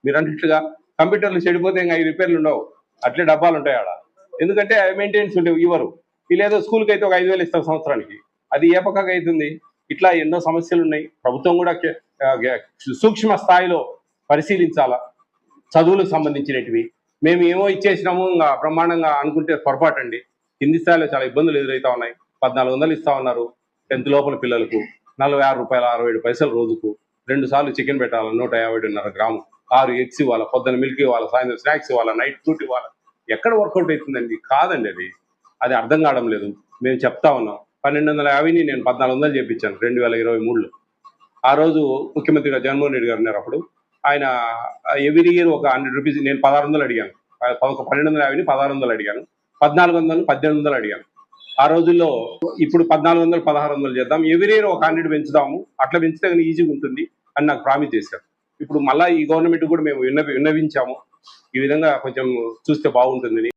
మీరు అన్నట్టుగా కంప్యూటర్లు చెడిపోతే ఇంకా 5 రిపేర్లు ఉండవు, అట్లే డబ్బాలు ఉంటాయి ఆడ. ఎందుకంటే మెయింటెనెన్స్ ఇవ్వరు. వీళ్ళేదో స్కూల్కి అయితే ఒక 5,000 ఇస్తారు సంవత్సరానికి, అది ఏ పక్కగా అవుతుంది? ఇట్లా ఎన్నో సమస్యలు ఉన్నాయి. ప్రభుత్వం కూడా సూక్ష్మ స్థాయిలో పరిశీలించాలా చదువులకు సంబంధించినటివి. మేము ఏమో ఇచ్చేసినాము ఇంకా బ్రహ్మాండంగా అనుకుంటే పొరపాటు అండి. కింది స్థాయిలో చాలా ఇబ్బందులు ఎదురవుతా ఉన్నాయి. 1400 ఇస్తా ఉన్నారు 10th లోపల పిల్లలకు, 46 రూపాయలు 67 పైసలు రోజుకు. 2 సార్లు చికెన్ పెట్టాలి, 150.5 గ్రాము, 6 ఎగ్స్ ఇవ్వాలి, పొద్దున మిల్క్ ఇవ్వాలి, సాయంత్రం స్నాక్స్ ఇవ్వాలి, నైట్ ఫ్రూట్ ఇవ్వాలి. ఎక్కడ వర్కౌట్ అవుతుందండి? కాదండి, అది అర్థం కావడం లేదు. మేము చెప్తా ఉన్నాం. 1250ని నేను 1400 చేయించాను 2023లో. ఆ రోజు ముఖ్యమంత్రిగా జగన్మోహన్ రెడ్డి గారు ఉన్నారు. అప్పుడు ఆయన ఎవ్రీ ఇయర్ ఒక 100 రూపీస్, నేను 1600 అడిగాను. 1250ని 1600 అడిగాను, 1400 1800 అడిగాను ఆ రోజుల్లో. ఇప్పుడు 1400 1600 చేద్దాం, ఎవ్రీ ఇయర్ ఒక 100 పెంచుదాము, అట్లా పెంచితే కానీ ఈజీగా ఉంటుంది అని నాకు ప్రామిస్ చేశారు. ఇప్పుడు మళ్ళీ ఈ గవర్నమెంట్ కూడా మేము విన్నవించాము, ఈ విధంగా కొంచెం చూస్తే బాగుంటుందని.